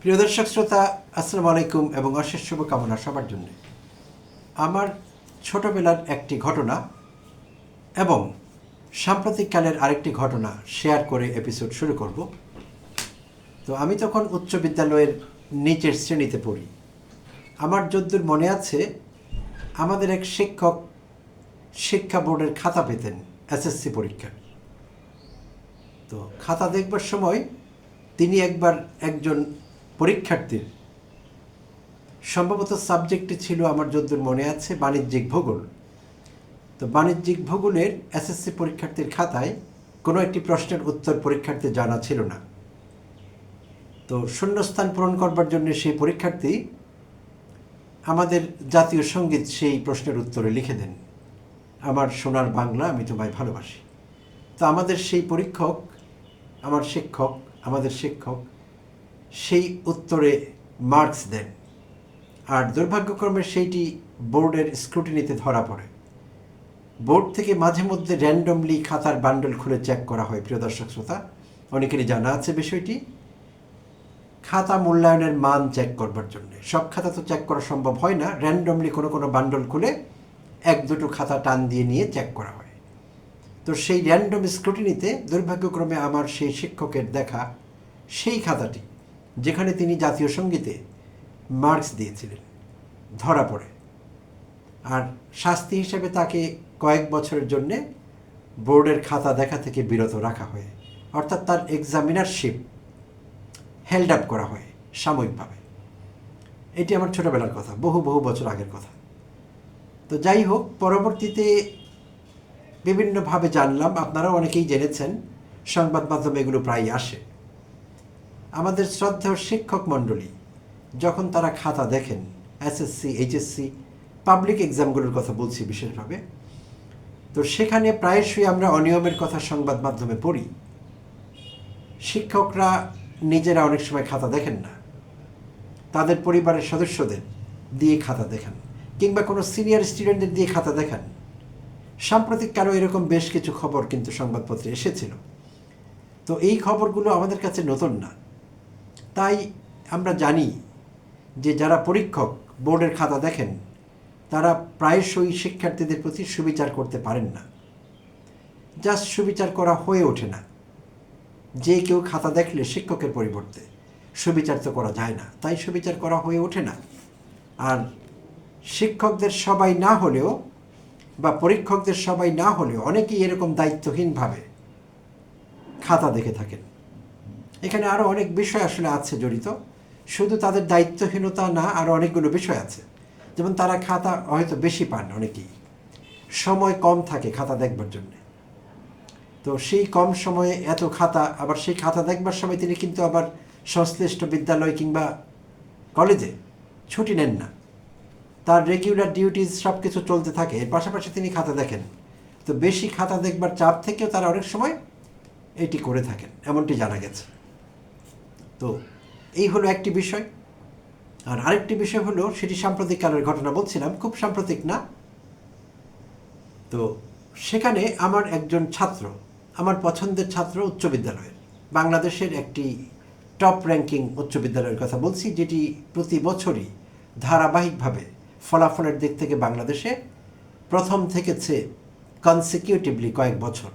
প্রিয় দর্শক শ্রোতা, আসসালামু আলাইকুম এবং অশেষ শুভকামনা সবার জন্য। আমার ছোটবেলার একটি ঘটনা এবং সাম্প্রতিককালের আরেকটি ঘটনা শেয়ার করে এপিসোড শুরু করব। তো আমি তখন উচ্চ বিদ্যালয়ের নিচের শ্রেণীতে পড়ি। আমার যদ্দূর মনে আছে, আমাদের এক শিক্ষক শিক্ষা বোর্ডের খাতা পেতেন এসএসসি পরীক্ষার। তো খাতা দেখবার সময় তিনি একবার একজন পরীক্ষার্থীর, সম্ভবত সাবজেক্টটি ছিল আমার যদ্দূর মনে আছে বাণিজ্যিক ভূগোল, তো বাণিজ্যিক ভূগোলের এসএসসি পরীক্ষার্থীর খাতায় কোনো একটি প্রশ্নের উত্তর পরীক্ষার্থীর জানা ছিল না। তো শূন্যস্থান পূরণ করবার জন্য সেই পরীক্ষার্থী আমাদের জাতীয় সঙ্গীত সেই প্রশ্নের উত্তরে লিখে দেন, আমার সোনার বাংলা আমি তোমায় ভালোবাসি। তো আমাদের সেই পরীক্ষক, আমাদের শিক্ষক সেই উত্তরে মার্কস দেন। আর দুর্ভাগ্যক্রমে সেইটি বোর্ডের স্ক্রুটিনিতে ধরা পড়ে। বোর্ড থেকে মাঝে মধ্যে র্যান্ডমলি খাতার বান্ডল খুলে চেক করা হয়। প্রিয় দর্শক শ্রোতা, অনেকেরই জানা আছে বিষয়টি। খাতা মূল্যায়নের মান চেক করবার জন্য সব খাতা তো চেক করা সম্ভব হয় না, র্যান্ডমলি কোনো কোনো বান্ডল খুলে এক দুটো খাতা টান দিয়ে নিয়ে চেক করা হয়। তো সেই র্যান্ডম স্ক্রুটিনিতে দুর্ভাগ্যক্রমে আমার সেই শিক্ষকের দেখা সেই খাতাটি, যেখানে তিনি জাতীয় সঙ্গীতে মার্কস দিয়েছিলেন, ধরা পড়ে। আর শাস্তি হিসেবে তাকে কয়েক বছরের জন্যে বোর্ডের খাতা দেখা থেকে বিরত রাখা হয়, অর্থাৎ তার এক্সামিনারশিপ হেল্ড আপ করা হয় সাময়িকভাবে। এটি আমার ছোটোবেলার কথা, বহু বহু বছর আগের কথা। তো যাই হোক, পরবর্তীতে বিভিন্নভাবে জানলাম, আপনারাও অনেকেই জেনেছেন, সংবাদ মাধ্যমে এগুলো প্রায়ই আসে। আমাদের শ্রদ্ধেয় শিক্ষক মণ্ডলী যখন তারা খাতা দেখেন, এসএসসি, এইচএসসি, পাবলিক এক্সামগুলোর কথা বলছি বিশেষভাবে, তো সেখানে প্রায়শই আমরা অনিয়মের কথা সংবাদ মাধ্যমে পড়ি। শিক্ষকরা নিজেরা অনেক সময় খাতা দেখেন না, তাদের পরিবারের সদস্যদের দিয়ে খাতা দেখান, কিংবা কোনো সিনিয়র স্টুডেন্টদের দিয়ে খাতা দেখান। সাম্প্রতিককালেও এরকম বেশ কিছু খবর কিন্তু সংবাদপত্রে এসেছিল। তো এই খবরগুলো আমাদের কাছে নতুন না, তাই আমরা জানি যে যারা পরীক্ষক বোর্ডের খাতা দেখেন তারা প্রায়শই শিক্ষার্থীদের প্রতি সুবিচার করতে পারেন না। জাস্ট সুবিচার করা হয়ে ওঠে না। যে কেউ খাতা দেখলে শিক্ষকের পরিবর্তে সুবিচার তো করা যায় না, তাই সুবিচার করা হয়ে ওঠে না। আর শিক্ষকদের সবাই না হলেও বা পরীক্ষকদের সবাই না হলেও অনেকেই এরকম দায়িত্বহীনভাবে খাতা দেখে থাকেন। এখানে আরও অনেক বিষয় আসলে আছে জড়িত, শুধু তাদের দায়িত্বহীনতা না, আরও অনেকগুলো বিষয় আছে। যেমন তারা খাতা হয়তো বেশি পান, অনেকেই সময় কম থাকে খাতা দেখবার জন্য। তো সেই কম সময়ে এত খাতা, আবার সেই খাতা দেখবার সময় তিনি কিন্তু আবার সংশ্লিষ্ট বিদ্যালয় কিংবা কলেজে ছুটি নেন না, তার রেগুলার ডিউটিজ সব কিছু চলতে থাকে, এর পাশাপাশি তিনি খাতা দেখেন। তো বেশি খাতা দেখবার চাপ থেকেও তারা অনেক সময় এটি করে থাকেন, এমনটি জানা গেছে। তো এই হলো একটি বিষয়। আর আরেকটি বিষয় হলো, সেটি সাম্প্রতিককালের ঘটনা বলছিলাম, খুব সাম্প্রতিক না। তো সেখানে আমার একজন ছাত্র, আমার পছন্দের ছাত্র, উচ্চ বিদ্যালয়ের, বাংলাদেশের একটি টপ র্যাঙ্কিং উচ্চ বিদ্যালয়ের কথা বলছি, যেটি প্রতি বছরই ধারাবাহিকভাবে ফলাফলের দিক থেকে বাংলাদেশে প্রথম থেকেছে কনসিকিউটিভলি কয়েক বছর,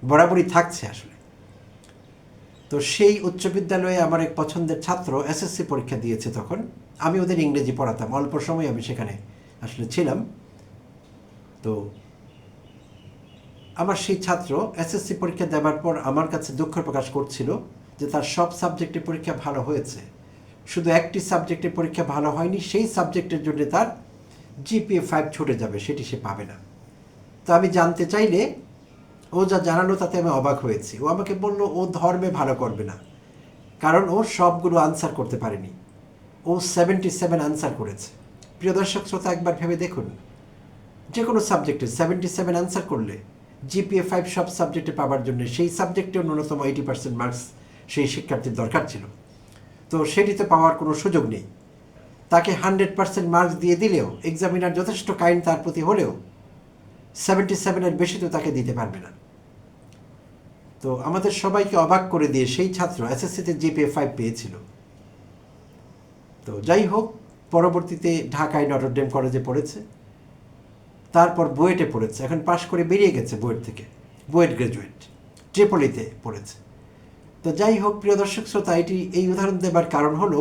বরাবরই থাকছে আসলে। তো সেই উচ্চ বিদ্যালয়ে আমার এক পছন্দের ছাত্র এসএসসি পরীক্ষা দিয়েছে। তখন আমি ওদের ইংরেজি পড়াতাম, অল্প সময় আমি সেখানে আসলে ছিলাম। তো আমার সেই ছাত্র এসএসসি পরীক্ষা দেওয়ার পর আমার কাছে দুঃখ প্রকাশ করছিল যে তার সব সাবজেক্টে পরীক্ষা ভালো হয়েছে, শুধু একটি সাবজেক্টে পরীক্ষা ভালো হয়নি, সেই সাবজেক্টের জন্য তার জিপিএ 5 ছুটে যাবে, সেটি সে পাবে না। তো আমি জানতে চাইলে ও যা জানালো তাতে আমি অবাক হয়েছি। ও আমাকে বলল ও ধর্মে ভালো করবে না, কারণ ও সবগুলো আনসার করতে পারেনি, ও 77 আনসার করেছে। প্রিয় দর্শক শ্রোতা, একবার ভেবে দেখুন, যে কোনো সাবজেক্টে 77 আনসার করলে জিপিএ 5 সব সাবজেক্টে পাওয়ার জন্য সেই সাবজেক্টেও ন্যূনতম 80% মার্কস সেই শিক্ষার্থীর দরকার ছিল। তো সেটিতে পাওয়ার কোনো সুযোগ নেই। তাকে 100% মার্কস দিয়ে দিলেও, এক্সামিনার যথেষ্ট কাইন্ড তার প্রতি হলেও 77-এর বেশি তো তাকে দিতে পারবে না। তো আমাদের সবাইকে অবাক করে দিয়ে সেই ছাত্র এসএসসিতে জিপিএ 5 পেয়েছিল। তো যাই হোক, পরবর্তীতে ঢাকায় নটরডেম কলেজে পড়েছে, তারপর বুয়েটে পড়েছে, এখন পাশ করে বেরিয়ে গেছে বুয়েট থেকে, বুয়েট গ্র্যাজুয়েট, ট্রিপলিতে পড়েছে। তো যাই হোক, প্রিয় দর্শক শ্রোতা, এই উদাহরণ দেবার কারণ হলো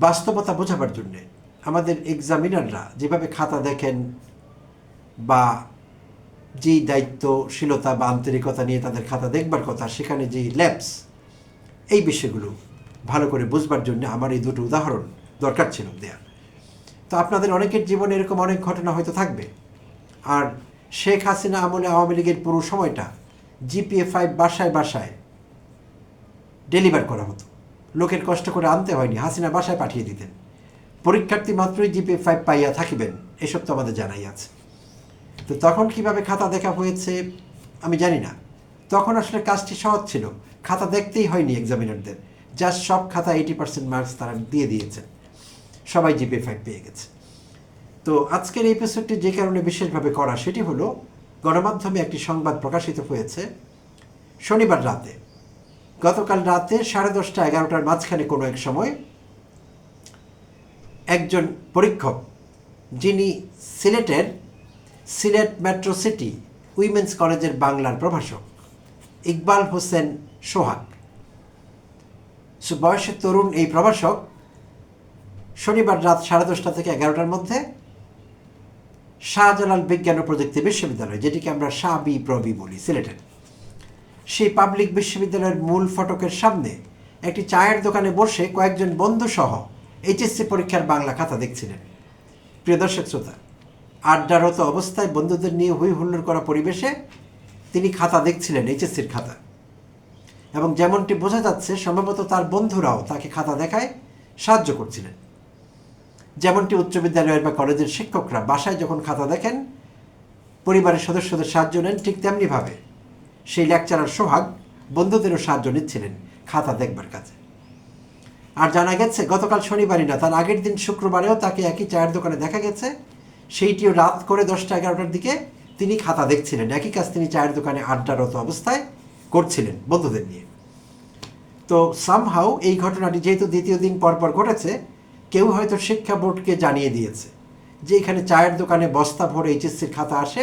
বাস্তবতা বোঝাবার জন্যে। আমাদের এক্সামিনাররা যেভাবে খাতা দেখেন বা যেই দায়িত্বশীলতা বা আন্তরিকতা নিয়ে তাদের খাতা দেখবার কথা, সেখানে যেই ল্যাপস, এই বিষয়গুলো ভালো করে বুঝবার জন্য আমার এই দুটো উদাহরণ দরকার ছিল দেয়া। তো আপনাদের অনেকের জীবনে এরকম অনেক ঘটনা হয়তো থাকবে। আর শেখ হাসিনা আমলে আওয়ামী লীগের পুরো সময়টা GPA-5 বাসায় বাসায় ডেলিভার করা হতো, লোকের কষ্ট করে আনতে হয়নি, হাসিনা বাসায় পাঠিয়ে দিতেন। পরীক্ষার্থী মাত্রই GPA-5 পাইয়া থাকিবেন, এসব তো আমাদের জানাই আছে। তো তখন কিভাবে খাতা দেখা হয়েছে আমি জানি না। তখন আসলে কাজটি সহজ ছিল, খাতা দেখতেই হয়নি এক্সামিনারদের, জাস্ট সব খাতা 80% মার্কস তারা দিয়ে দিয়েছেন, সবাই GPA-5 পেয়ে গেছে। তো আজকের এই এপিসোডটি যে কারণে বিশেষভাবে করা, সেটি হলো গণমাধ্যমে একটি সংবাদ প্রকাশিত হয়েছে শনিবার রাতে, গতকাল রাতে 10:30 11টার মাঝখানে কোনো এক সময় একজন পরীক্ষক, যিনি সিলেট মেট্রো সিটি উইমেন্স কলেজের বাংলার প্রভাষক ইকবাল হোসেন সোহাগ, বয়সে তরুণ এই প্রভাষক শনিবার রাত 10:30 থেকে 11টার মধ্যে শাহজালাল বিজ্ঞান ও প্রযুক্তি বিশ্ববিদ্যালয়, যেটিকে আমরা শাবিপ্রবি বলি সিলেটের, সেই পাবলিক বিশ্ববিদ্যালয়ের মূল ফটকের সামনে একটি চায়ের দোকানে বসে কয়েকজন বন্ধুসহ HSC পরীক্ষার বাংলা খাতা দেখছিলেন। প্রিয় দর্শক শ্রোতা, আড্ডারত অবস্থায় বন্ধুদের নিয়ে হই হুল্লোড় করা পরিবেশে তিনি খাতা দেখছিলেন, HSCর খাতা। এবং যেমনটি বোঝা যাচ্ছে, সম্ভবত তার বন্ধুরাও তাকে খাতা দেখায় সাহায্য করছিলেন। যেমনটি উচ্চ বিদ্যালয়ের বা কলেজের শিক্ষকরা বাসায় যখন খাতা দেখেন পরিবারের সদস্যদের সাহায্য নেন, ঠিক তেমনিভাবে সেই লেকচারার সোহাগ বন্ধুদেরও সাহায্য নিচ্ছিলেন খাতা দেখবার কাজে। আর জানা গেছে গতকাল শনিবারই না, তার আগের দিন শুক্রবারেও তাকে একই চায়ের দোকানে দেখা গেছে, সেইটিও রাত করে 10টা 11টার দিকে তিনি খাতা দেখছিলেন। একই কাজ তিনি চায়ের দোকানে আড্ডারত অবস্থায় করছিলেন বন্ধুদের নিয়ে। তো সামহাউ এই ঘটনাটি যেহেতু দ্বিতীয় দিন পরপর ঘটেছে, কেউ হয়তো শিক্ষা বোর্ডকে জানিয়ে দিয়েছে যে এখানে চায়ের দোকানে বস্তা ভরে HSCর খাতা আসে,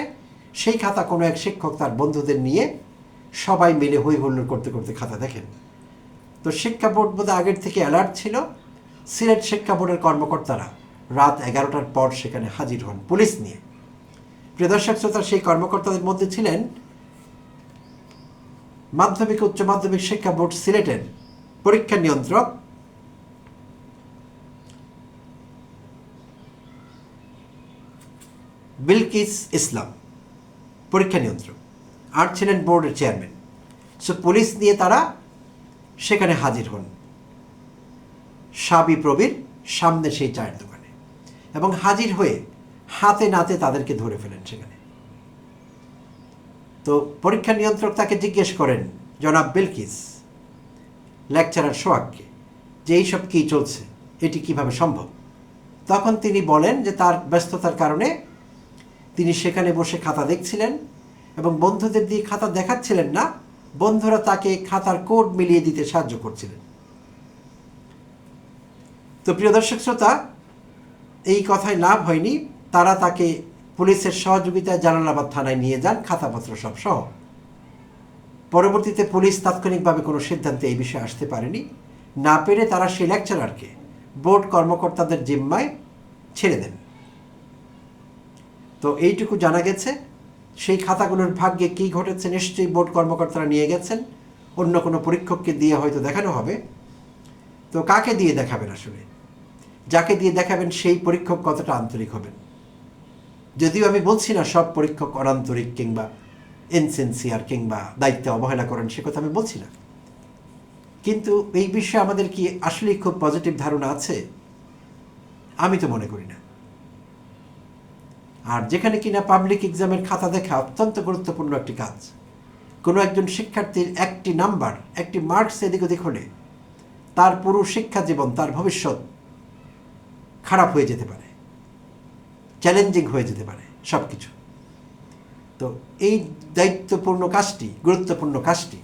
সেই খাতা কোনো এক শিক্ষক তার বন্ধুদের নিয়ে সবাই মিলে হই হুল্লোড় করতে করতে খাতা দেখেন। তো শিক্ষা বোর্ড বোধহয় আগের থেকে অ্যালার্ট ছিল। সিলেট শিক্ষা বোর্ডের কর্মকর্তারা রাত 11টার পর সেখানে হাজির হন পুলিশ নিয়ে। প্রিয় দর্শক শ্রোতা, সেই কর্মকর্তাদের মধ্যে ছিলেন মাধ্যমিক উচ্চ মাধ্যমিক শিক্ষা বোর্ড সিলেটের পরীক্ষা নিয়ন্ত্রক বিলকিস ইসলাম, পরীক্ষা নিয়ন্ত্রক, আর ছিলেন বোর্ডের চেয়ারম্যান। সো পুলিশ নিয়ে তারা সেখানে হাজির হন শাবিপ্রবির সামনে সেই চায়ের দোকানে, এবং হাজির হয়ে হাতে নাতে তাদেরকে ধরে ফেলেন সেখানে। তো পরীক্ষা নিয়ন্ত্রক তাকে জিজ্ঞেস করেন, জনাব বিলকিস, লেকচারার সোহাগকে, যে এইসব কী চলছে, এটি কিভাবে সম্ভব। তখন তিনি বলেন যে তার ব্যস্ততার কারণে তিনি সেখানে বসে খাতা দেখছিলেন এবং বন্ধুদের দিয়ে খাতা দেখাচ্ছিলেন না, বন্ধুরা তাকে খাতার কোড মিলিয়ে দিতে সাহায্য করছিলেন। তো প্রিয় দর্শক শ্রোতা, এই কথায় লাভ হয়নি, তারা তাকে পুলিশের সহযোগিতায় জালালাবাদ থানায় নিয়ে যান খাতাপত্র সব সহ। পরবর্তীতে পুলিশ তাৎক্ষণিকভাবে কোনো সিদ্ধান্তে এই বিষয়ে আসতে পারেনি, না পেরে তারা সেই লেকচারারকে বোর্ড কর্মকর্তাদের জিম্মায় ছেড়ে দেন। তো এইটুকু জানা গেছে, সেই খাতাগুলোর ভাগ্যে কী ঘটেছে নিশ্চয়ই বোর্ড কর্মকর্তারা নিয়ে গেছেন, অন্য কোনো পরীক্ষককে দিয়ে হয়তো দেখানো হবে। তো কাকে দিয়ে দেখাবেন আসলে? যাকে দিয়ে দেখাবেন সেই পরীক্ষক কতটা আন্তরিক হবেন। যদিও আমি বলছি না সব পরীক্ষক অনান্তরিক কিংবা ইনসিনসিয়ার কিংবা দায়িত্বে অবহেলা করেন, সে কথা আমি বলছি না, কিন্তু এই বিষয়ে আমাদের কি আসলেই খুব পজিটিভ ধারণা আছে? আমি তো মনে করি না। আর যেখানে কিনা পাবলিক এক্সামের খাতা দেখা অত্যন্ত গুরুত্বপূর্ণ একটি কাজ, কোনো একজন শিক্ষার্থীর একটি নাম্বার, একটি মার্কস এদিক ওদিক হলে তার পুরো শিক্ষা জীবন, তার ভবিষ্যৎ খারাপ হয়ে যেতে পারে, চ্যালেঞ্জিং হয়ে যেতে পারে সব কিছু। তো এই দায়িত্বপূর্ণ কাজটি, গুরুত্বপূর্ণ কাজটি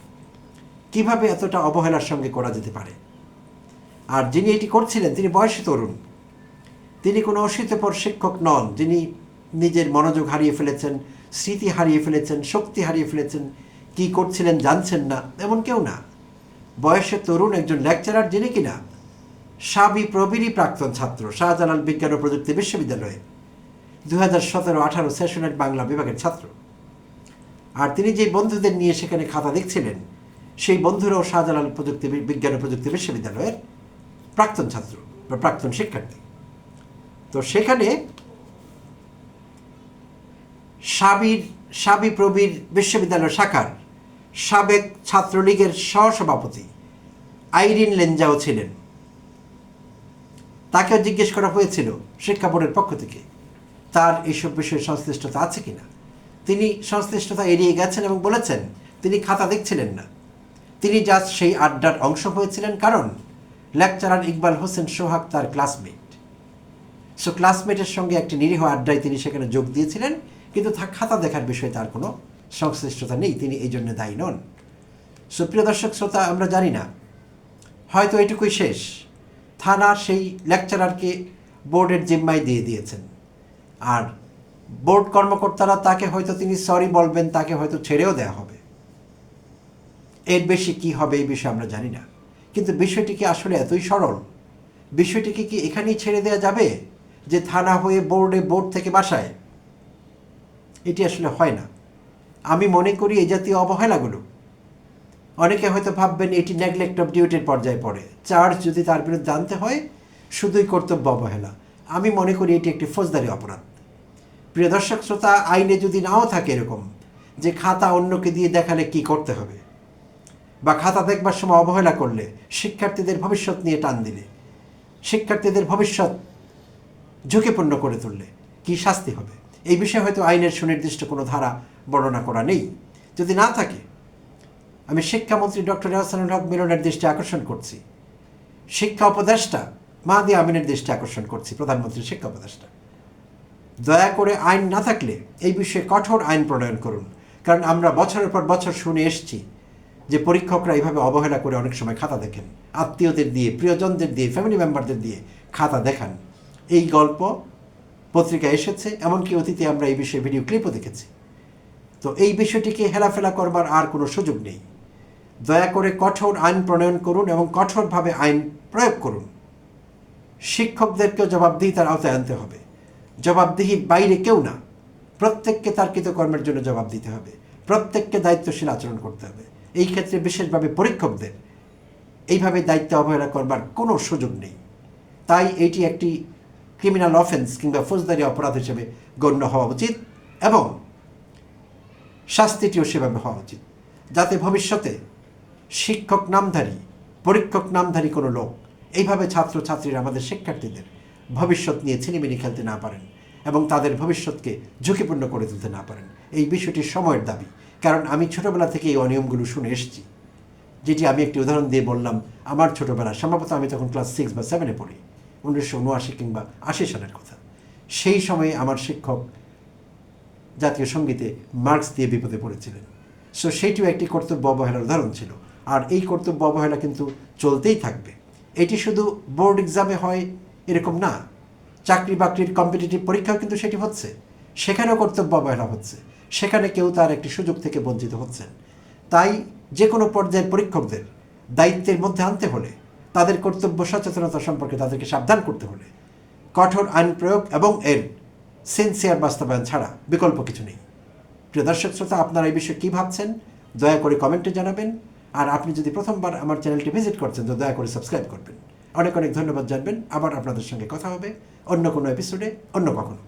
কিভাবে এতটা অবহেলার সঙ্গে করা যেতে পারে? আর যিনি এটি করছিলেন তিনি বয়সে তরুণ, তিনি কোনো অশীতপর শিক্ষক নন যিনি নিজের মনোযোগ হারিয়ে ফেলেছেন, স্মৃতি হারিয়ে ফেলেছেন, শক্তি হারিয়ে ফেলেছেন, কি করছিলেন জানছেন না, এমন কেউ না। বয়সে তরুণ একজন লেকচারার যিনি কিনা সাবি প্রবীরই প্রাক্তন ছাত্র, শাহজালাল বিজ্ঞান ও প্রযুক্তি বিশ্ববিদ্যালয়ে 2017-18 সেশনের বাংলা বিভাগের ছাত্র। আর তিনি যে বন্ধুদের নিয়ে সেখানে খাতা দেখছিলেন সেই বন্ধুরাও শাহজালাল বিজ্ঞান ও প্রযুক্তি বিশ্ববিদ্যালয়ের প্রাক্তন ছাত্র বা প্রাক্তন শিক্ষার্থী। তো সেখানে সাবি প্রবীর বিশ্ববিদ্যালয় শাখার সাবেক ছাত্রলীগের সহসভাপতি আইরিন লেঞ্জাও ছিলেন। তাকেও জিজ্ঞেস করা হয়েছিল শিক্ষা বোর্ডের পক্ষ থেকে তার এইসব বিষয়ে সংশ্লিষ্টতা আছে কিনা। তিনি সংশ্লিষ্টতা এড়িয়ে গেছেন এবং বলেছেন তিনি খাতা দেখছিলেন না, তিনি জাস্ট সেই আড্ডার অংশ হয়েছিলেন, কারণ লেকচারার ইকবাল হোসেন সোহাগ তার ক্লাসমেট। সো ক্লাসমেটের সঙ্গে একটি নিরীহ আড্ডায় তিনি সেখানে যোগ দিয়েছিলেন, কিন্তু খাতা দেখার বিষয়ে তার কোনো সংশ্লিষ্টতা নেই, তিনি এই জন্য দায়ী নন। সো প্রিয় দর্শক শ্রোতা, আমরা জানি না, হয়তো এটুকুই শেষ। থানা সেই লেকচারারকে বোর্ডের জিম্মায় দিয়ে দিয়েছেন, আর বোর্ড কর্মকর্তারা তাকে হয়তো তিনি সরি বলবেন, তাকে হয়তো ছেড়েও দেওয়া হবে। এর বেশি কি হবে এই বিষয়ে আমরা জানি না, কিন্তু বিষয়টি কি আসলে এতই সরল? বিষয়টিকে কি এখানেই ছেড়ে দেওয়া যাবে যে থানা হয়ে বোর্ড থেকে বাসায়? এটি আসলে হয় না। আমি মনে করি এই জাতীয় অবহেলাগুলো, অনেকে হয়তো ভাববেন এটি নেগলেক্ট অফ ডিউটির পর্যায়ে পড়ে, চার্জ যদি তার বিরুদ্ধে আনতে হয় শুধুই কর্তব্য অবহেলা। আমি মনে করি এটি একটি ফৌজদারি অপরাধ। প্রিয় দর্শক শ্রোতা, আইনে যদি নাও থাকে এরকম যে খাতা অন্যকে দিয়ে দেখালে কি করতে হবে, বা খাতা দেখবার সময় অবহেলা করলে, শিক্ষার্থীদের ভবিষ্যৎ নিয়ে টান দিলে, শিক্ষার্থীদের ভবিষ্যৎ ঝুঁকিপূর্ণ করে তুললে কি শাস্তি হবে, এই বিষয়ে হয়তো আইনের সুনির্দিষ্ট কোনো ধারা বর্ণনা করা নেই। যদি না থাকে, আমি শিক্ষামন্ত্রী ডক্টর এহসানুল হক মিলনের দৃষ্টি আকর্ষণ করছি, শিক্ষা উপদেষ্টা মাহদি আমিনের দৃষ্টি আকর্ষণ করছি, প্রধানমন্ত্রীর শিক্ষা উপদেষ্টা, দয়া করে আইন না থাকলে এই বিষয়ে কঠোর আইন প্রণয়ন করুন। কারণ আমরা বছরের পর বছর শুনে এসেছি যে পরীক্ষকরা এইভাবে অবহেলা করে অনেক সময় খাতা দেখেন, আত্মীয়দের দিয়ে, প্রিয়জনদের দিয়ে, ফ্যামিলি মেম্বারদের দিয়ে খাতা দেখান। এই গল্প পত্রিকায় এসেছে, এমনকি অতীতে আমরা এই বিষয়ে ভিডিও ক্লিপও দেখেছি। তো এই বিষয়টিকে হেলাফেলা করবার আর কোনো সুযোগ নেই। দয়া করে কঠোর আইন প্রণয়ন করুন এবং কঠোরভাবে আইন প্রয়োগ করুন। শিক্ষকদেরকেও জবাবদিহিতার আওতায় আনতে হবে। জবাবদিহির বাইরে কেউ না, প্রত্যেককে তার কৃতকর্মের জন্য জবাব দিতে হবে, প্রত্যেককে দায়িত্বশীল আচরণ করতে হবে। এই ক্ষেত্রে বিশেষভাবে পরীক্ষকদের এইভাবে দায়িত্ব অবহেলা করবার কোনো সুযোগ নেই। তাই এটি একটি ক্রিমিনাল অফেন্স কিংবা ফৌজদারি অপরাধ হিসেবে গণ্য হওয়া উচিত এবং শাস্তিটিও সেভাবে হওয়া উচিত, যাতে ভবিষ্যতে শিক্ষক নামধারী, পরীক্ষক নামধারী কোনো লোক এইভাবে ছাত্রছাত্রীরা, আমাদের শিক্ষার্থীদের ভবিষ্যৎ নিয়ে ছিনিমিনি খেলতে না পারেন এবং তাদের ভবিষ্যৎকে ঝুঁকিপূর্ণ করে তুলতে না পারেন। এই বিষয়টি সময়ের দাবি, কারণ আমি ছোটোবেলা থেকে এই অনিয়মগুলো শুনে এসেছি। যেটি আমি একটি উদাহরণ দিয়ে বললাম, আমার ছোটোবেলা, সম্ভবত আমি তখন ক্লাস 6 বা 7-এ পড়ি, 1979 কিংবা 80 সালের কথা। সেই সময়ে আমার শিক্ষক জাতীয় সঙ্গীতে মার্কস দিয়ে বিপদে পড়েছিলেন। সো সেইটিও একটি কর্তব্য অবহেলার উদাহরণ ছিল। আর এই কর্তব্য অবহেলা কিন্তু চলতেই থাকবে। এটি শুধু বোর্ড এক্সামে হয় এরকম না, চাকরি বাকরির কম্পিটিটিভ পরীক্ষাও কিন্তু সেটি হচ্ছে, সেখানেও কর্তব্য অবহেলা হচ্ছে, সেখানে কেউ তার একটি সুযোগ থেকে বঞ্চিত হচ্ছেন। তাই যে কোনো পর্যায়ের পরীক্ষকদের দায়িত্বের মধ্যে আনতে হলে, তাদের কর্তব্য সচেতনতা সম্পর্কে তাদেরকে সাবধান করতে হলে কঠোর আইন প্রয়োগ এবং এর সিনসিয়ার বাস্তবায়ন ছাড়া বিকল্প কিছু নেই। প্রিয় দর্শক শ্রোতা, আপনারা এই বিষয়ে কী ভাবছেন দয়া করে কমেন্টে জানাবেন। আর আপনি যদি প্রথমবার আমার চ্যানেলটি ভিজিট করছেন তো দয়া করে সাবস্ক্রাইব করবেন। অনেক অনেক ধন্যবাদ জানবেন। আবার আপনাদের সঙ্গে কথা হবে অন্য কোনো এপিসোডে, অন্য কখনো।